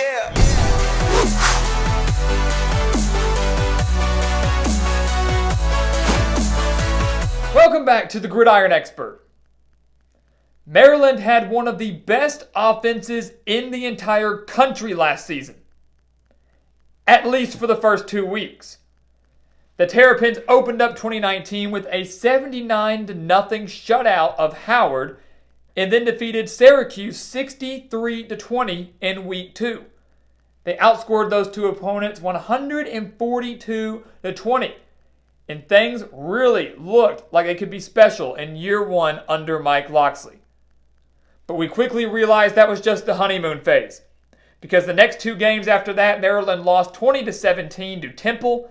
Yeah. Welcome back to the Gridiron Expert. Maryland had one of the best offenses in the entire country last season, at least for the first 2 weeks. The Terrapins opened up 2019 with a 79-0 shutout of Howard and then defeated Syracuse 63-20 in week 2. They outscored those two opponents 142-20. And things really looked like it could be special in year 1 under Mike Locksley. But we quickly realized that was just the honeymoon phase, because the next 2 games after that, Maryland lost 20-17 to Temple,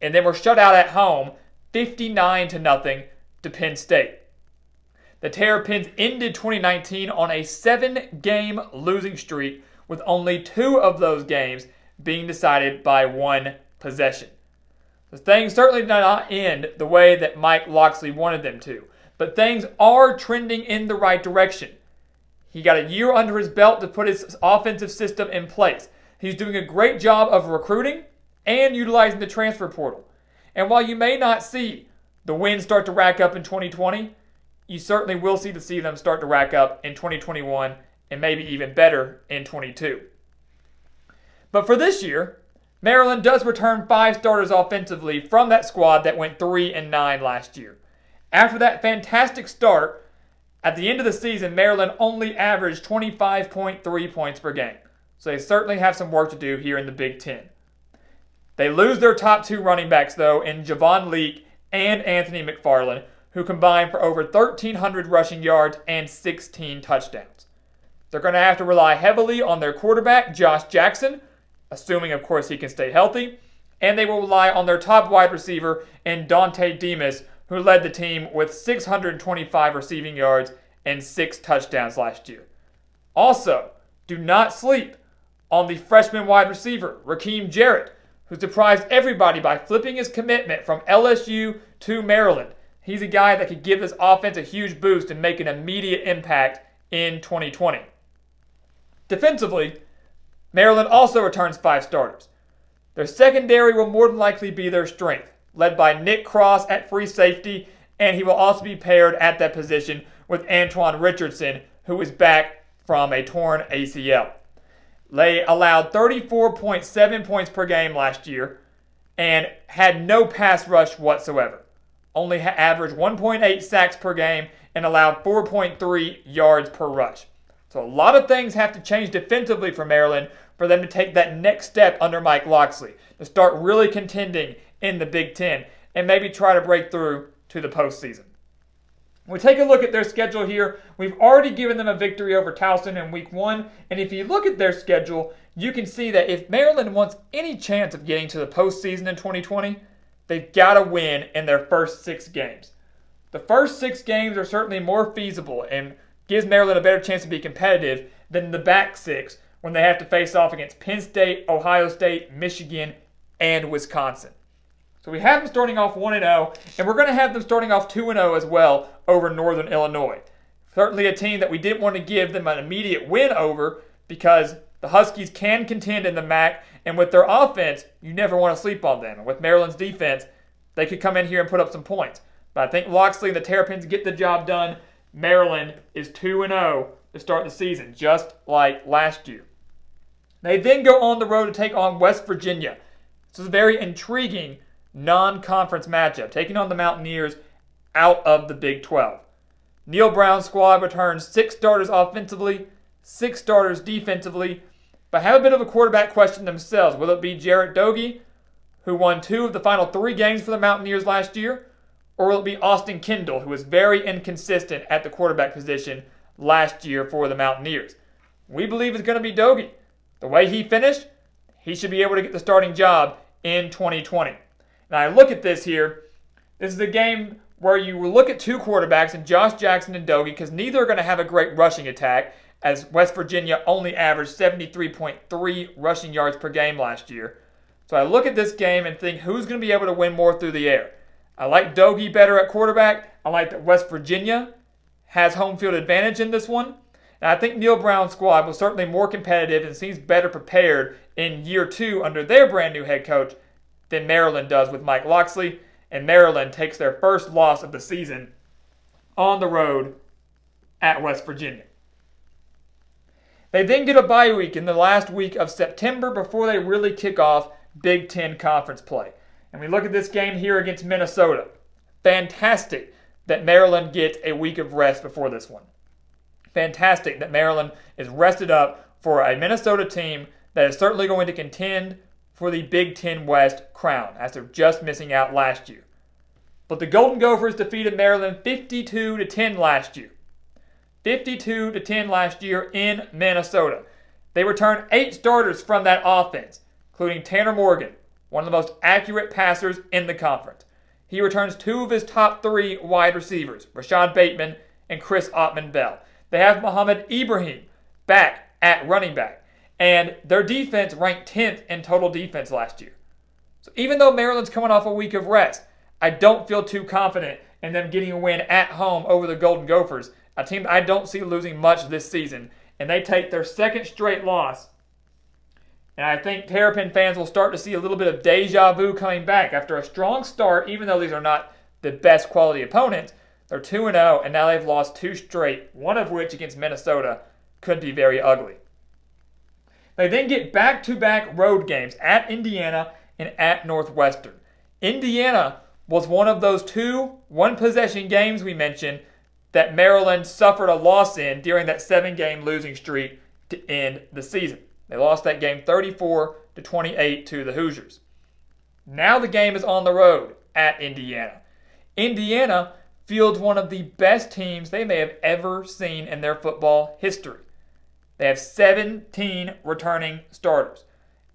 and then were shut out at home 59-0 to Penn State. The Terrapins ended 2019 on a 7-game losing streak, with only 2 of those games being decided by 1 possession. So things certainly did not end the way that Mike Locksley wanted them to, but things are trending in the right direction. He got a year under his belt to put his offensive system in place. He's doing a great job of recruiting and utilizing the transfer portal. And while you may not see the wins start to rack up in 2020, you certainly will see them start to rack up in 2021 and maybe even better in 22. But for this year, Maryland does return 5 starters offensively from that squad that went 3-9 last year. After that fantastic start, at the end of the season, Maryland only averaged 25.3 points per game. So they certainly have some work to do here in the Big Ten. They lose their top 2 running backs, though, in Javon Leake and Anthony McFarland, who combined for over 1,300 rushing yards and 16 touchdowns. They're going to have to rely heavily on their quarterback, Josh Jackson, assuming, of course, he can stay healthy, and they will rely on their top wide receiver in Dante Demas, who led the team with 625 receiving yards and 6 touchdowns last year. Also, do not sleep on the freshman wide receiver, Raheem Jarrett, who surprised everybody by flipping his commitment from LSU to Maryland. He's a guy that could give this offense a huge boost and make an immediate impact in 2020. Defensively, Maryland also returns 5 starters. Their secondary will more than likely be their strength, led by Nick Cross at free safety, and he will also be paired at that position with Antoine Richardson, who is back from a torn ACL. They allowed 34.7 points per game last year and had no pass rush whatsoever. Only averaged 1.8 sacks per game and allowed 4.3 yards per rush. So a lot of things have to change defensively for Maryland for them to take that next step under Mike Locksley, to start really contending in the Big Ten and maybe try to break through to the postseason. We take a look at their schedule here. We've already given them a victory over Towson in week 1, and if you look at their schedule, you can see that if Maryland wants any chance of getting to the postseason in 2020, they've got to win in their first 6 games. The first 6 games are certainly more feasible and gives Maryland a better chance to be competitive than the back 6 when they have to face off against Penn State, Ohio State, Michigan, and Wisconsin. So we have them starting off 1-0, and we're going to have them starting off 2-0 as well over Northern Illinois. Certainly a team that we didn't want to give them an immediate win over because the Huskies can contend in the MAC, and with their offense, you never want to sleep on them. And with Maryland's defense, they could come in here and put up some points. But I think Locksley and the Terrapins get the job done. Maryland is 2-0 to start the season, just like last year. They then go on the road to take on West Virginia. This is a very intriguing non-conference matchup, taking on the Mountaineers out of the Big 12. Neil Brown's squad returns 6 starters offensively, 6 starters defensively, but have a bit of a quarterback question themselves. Will it be Jarrett Doege, who won 2 of the final 3 games for the Mountaineers last year, or will it be Austin Kendall, who was very inconsistent at the quarterback position last year for the Mountaineers? We believe it's going to be Doege. The way he finished, he should be able to get the starting job in 2020. Now I look at this here. This is a game where you will look at 2 quarterbacks in Josh Jackson and Doege because neither are going to have a great rushing attack, as West Virginia only averaged 73.3 rushing yards per game last year. So I look at this game and think, who's going to be able to win more through the air? I like Doege better at quarterback. I like that West Virginia has home field advantage in this one. And I think Neil Brown's squad was certainly more competitive and seems better prepared in year 2 under their brand new head coach than Maryland does with Mike Locksley. And Maryland takes their first loss of the season on the road at West Virginia. They then get a bye week in the last week of September before they really kick off Big Ten Conference play. And we look at this game here against Minnesota. Fantastic that Maryland gets a week of rest before this one. Fantastic that Maryland is rested up for a Minnesota team that is certainly going to contend for the Big Ten West crown, as they're just missing out last year. But the Golden Gophers defeated Maryland 52-10 last year. 52-10 last year in Minnesota. They returned 8 starters from that offense, including Tanner Morgan, one of the most accurate passers in the conference. He returns 2 of his top 3 wide receivers, Rashad Bateman and Chris Ottman-Bell. They have Mohamed Ibrahim back at running back, and their defense ranked 10th in total defense last year. So even though Maryland's coming off a week of rest, I don't feel too confident in them getting a win at home over the Golden Gophers, a team that I don't see losing much this season. And they take their second straight loss. And I think Terrapin fans will start to see a little bit of deja vu coming back after a strong start, even though these are not the best quality opponents. They're 2-0, and now they've lost 2 straight, one of which against Minnesota could be very ugly. They then get back-to-back road games at Indiana and at Northwestern. Indiana was one of those 2 one-possession games we mentioned that Maryland suffered a loss in during that 7-game losing streak to end the season. They lost that game 34-28 to the Hoosiers. Now the game is on the road at Indiana. Indiana fields one of the best teams they may have ever seen in their football history. They have 17 returning starters.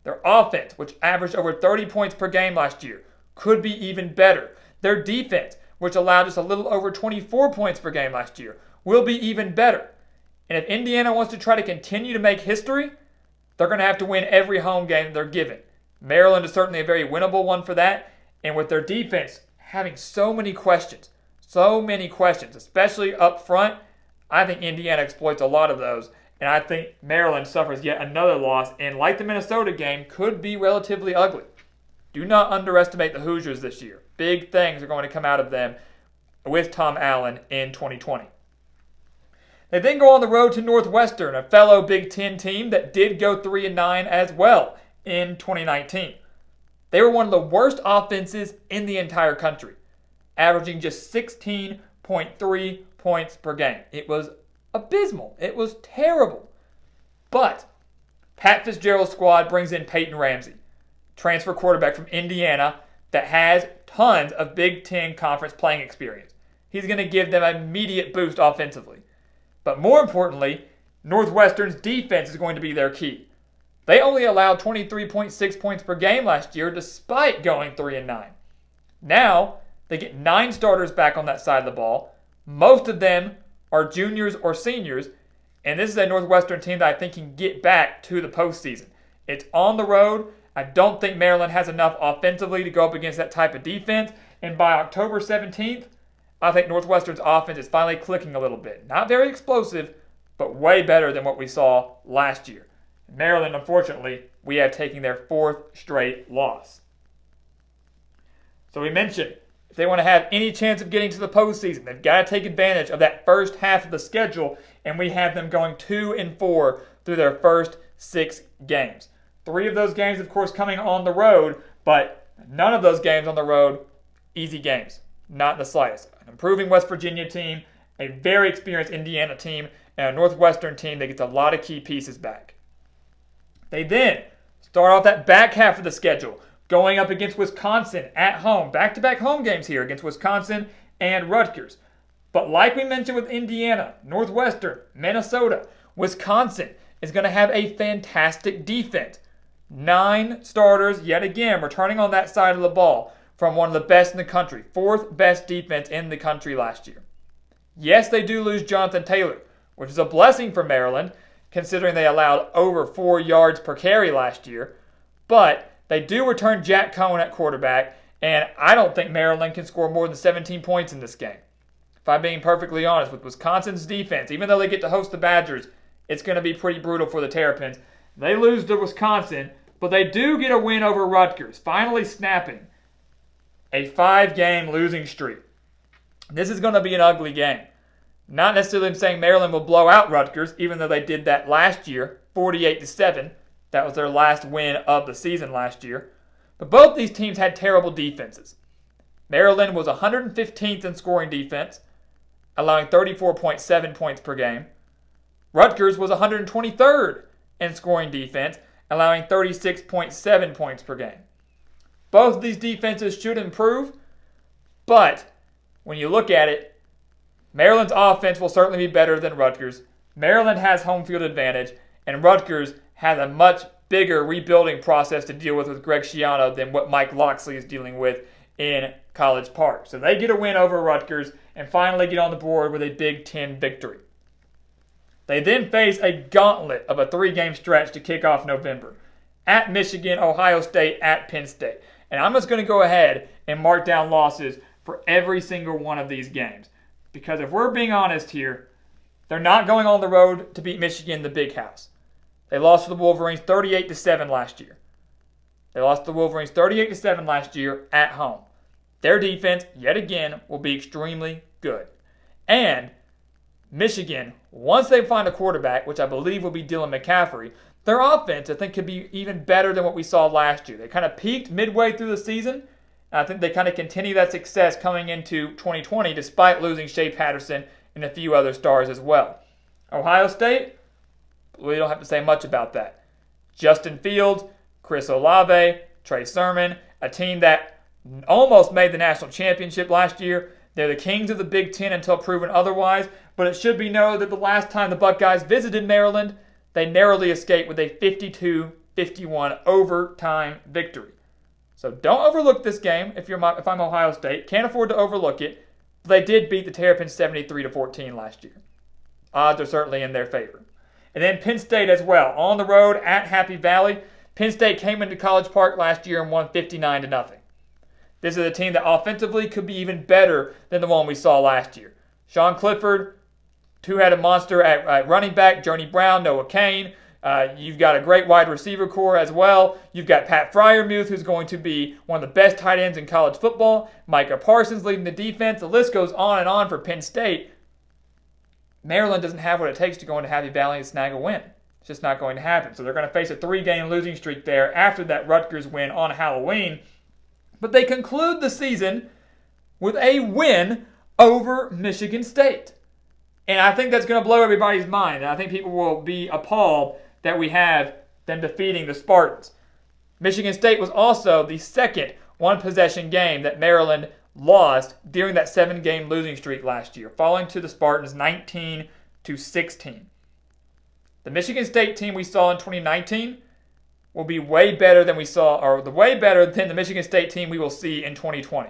Their offense, which averaged over 30 points per game last year, could be even better. Their defense, which allowed just a little over 24 points per game last year, will be even better. And if Indiana wants to try to continue to make history, they're going to have to win every home game they're given. Maryland is certainly a very winnable one for that. And with their defense having so many questions, especially up front, I think Indiana exploits a lot of those. And I think Maryland suffers yet another loss, and like the Minnesota game, could be relatively ugly. Do not underestimate the Hoosiers this year. Big things are going to come out of them with Tom Allen in 2020. They then go on the road to Northwestern, a fellow Big Ten team that did go 3-9 as well in 2019. They were one of the worst offenses in the entire country, averaging just 16.3 points per game. It was abysmal. It was terrible. But Pat Fitzgerald's squad brings in Peyton Ramsey, transfer quarterback from Indiana that has tons of Big Ten conference playing experience. He's going to give them an immediate boost offensively. But more importantly, Northwestern's defense is going to be their key. They only allowed 23.6 points per game last year despite going 3-9. Now, they get 9 starters back on that side of the ball. Most of them are juniors or seniors, and this is a Northwestern team that I think can get back to the postseason. It's on the road. I don't think Maryland has enough offensively to go up against that type of defense, and by October 17th, I think Northwestern's offense is finally clicking a little bit. Not very explosive, but way better than what we saw last year. Maryland, unfortunately, we have taken their 4th straight loss. So we mentioned, if they want to have any chance of getting to the postseason, they've got to take advantage of that first half of the schedule, and we have them going 2-4 through their first 6 games. 3 of those games, of course, coming on the road, but none of those games on the road, easy games. Not in the slightest. An improving West Virginia team, a very experienced Indiana team, and a Northwestern team that gets a lot of key pieces back. They then start off that back half of the schedule, going up against Wisconsin at home. Back-to-back home games here against Wisconsin and Rutgers. But like we mentioned with Indiana, Northwestern, Minnesota, Wisconsin is going to have a fantastic defense. 9 starters, yet again, returning on that side of the ball from one of the best in the country. 4th best defense in the country last year. Yes, they do lose Jonathan Taylor, which is a blessing for Maryland, considering they allowed over 4 yards per carry last year. But they do return Jack Cohen at quarterback, and I don't think Maryland can score more than 17 points in this game. If I'm being perfectly honest, with Wisconsin's defense, even though they get to host the Badgers, it's going to be pretty brutal for the Terrapins. They lose to Wisconsin, but they do get a win over Rutgers, finally snapping a 5-game losing streak. This is going to be an ugly game. Not necessarily saying Maryland will blow out Rutgers, even though they did that last year, 48-7. That was their last win of the season last year. But both these teams had terrible defenses. Maryland was 115th in scoring defense, allowing 34.7 points per game. Rutgers was 123rd in scoring defense, allowing 36.7 points per game. Both of these defenses should improve, but when you look at it, Maryland's offense will certainly be better than Rutgers. Maryland has home field advantage, and Rutgers has a much bigger rebuilding process to deal with Greg Schiano than what Mike Locksley is dealing with in College Park. So they get a win over Rutgers and finally get on the board with a Big Ten victory. They then face a gauntlet of a 3-game stretch to kick off November. At Michigan, Ohio State, at Penn State. And I'm just going to go ahead and mark down losses for every single one of these games. Because if we're being honest here, they're not going on the road to beat Michigan in the Big House. They lost to the Wolverines 38-7 last year. They lost to the Wolverines 38-7 last year at home. Their defense, yet again, will be extremely good. And Michigan, once they find a quarterback, which I believe will be Dylan McCaffrey, their offense, I think, could be even better than what we saw last year. They kind of peaked midway through the season, and I think they kind of continue that success coming into 2020, despite losing Shea Patterson and a few other stars as well. Ohio State, we don't have to say much about that. Justin Fields, Chris Olave, Trey Sermon, a team that almost made the national championship last year. They're the kings of the Big Ten until proven otherwise, but it should be noted that the last time the Buckeyes visited Maryland, they narrowly escaped with a 52-51 overtime victory. So don't overlook this game if I'm Ohio State. Can't afford to overlook it. But they did beat the Terrapins 73-14 last year. Odds are certainly in their favor. And then Penn State as well. On the road at Happy Valley. Penn State came into College Park last year and won 59-0. This is a team that offensively could be even better than the one we saw last year. Sean Clifford, two-headed monster at running back, Journey Brown, Noah Kane. You've got a great wide receiver core as well. You've got Pat Freiermuth, who's going to be one of the best tight ends in college football. Micah Parsons leading the defense. The list goes on and on for Penn State. Maryland doesn't have what it takes to go into Happy Valley and snag a win. It's just not going to happen. So they're going to face a 3-game losing streak there after that Rutgers win on Halloween. But they conclude the season with a win over Michigan State. And I think that's going to blow everybody's mind. And I think people will be appalled that we have them defeating the Spartans. Michigan State was also the second one-possession game that Maryland lost during that 7-game losing streak last year, falling to the Spartans 19-16. The Michigan State team we saw in 2019 will be way better than way better than the Michigan State team we will see in 2020.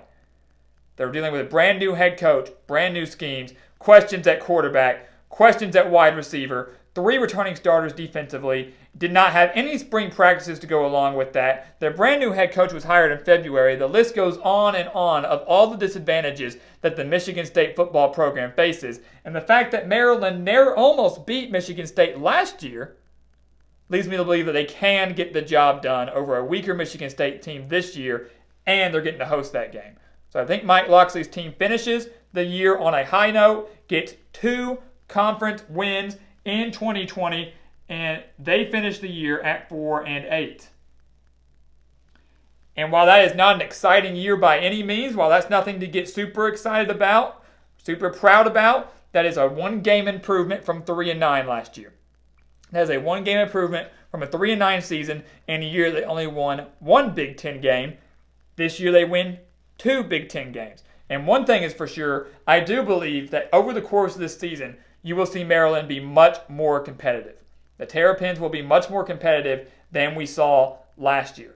They're dealing with a brand new head coach, brand new schemes, questions at quarterback, questions at wide receiver, 3 returning starters defensively, did not have any spring practices to go along with that. Their brand new head coach was hired in February. The list goes on and on of all the disadvantages that the Michigan State football program faces. And the fact that Maryland almost beat Michigan State last year leads me to believe that they can get the job done over a weaker Michigan State team this year, and they're getting to host that game. So I think Mike Locksley's team finishes the year on a high note, gets 2 conference wins in 2020, and they finish the year at 4-8. And while that is not an exciting year by any means, while that's nothing to get super excited about, super proud about, that is a 1-game improvement from 3-9 last year. That is a 1-game improvement from a 3-9 season in a year they only won 1 Big Ten game. This year they win 2 Big Ten games. And one thing is for sure, I do believe that over the course of this season, you will see Maryland be much more competitive. The Terrapins will be much more competitive than we saw last year.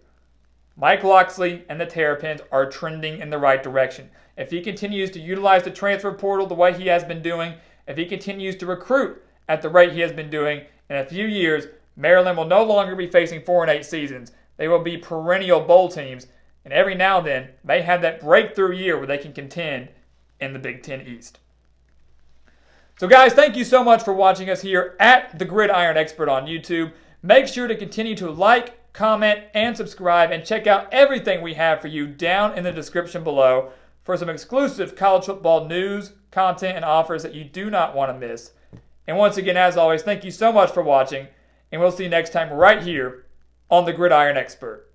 Mike Locksley and the Terrapins are trending in the right direction. If he continues to utilize the transfer portal the way he has been doing, if he continues to recruit at the rate he has been doing, in a few years, Maryland will no longer be facing 4-8 seasons. They will be perennial bowl teams, and every now and then may have that breakthrough year where they can contend in the Big Ten East. So guys, thank you so much for watching us here at The Gridiron Expert on YouTube. Make sure to continue to like, comment, and subscribe, and check out everything we have for you down in the description below for some exclusive college football news, content, and offers that you do not want to miss. And once again, as always, thank you so much for watching, and we'll see you next time right here on The Gridiron Expert.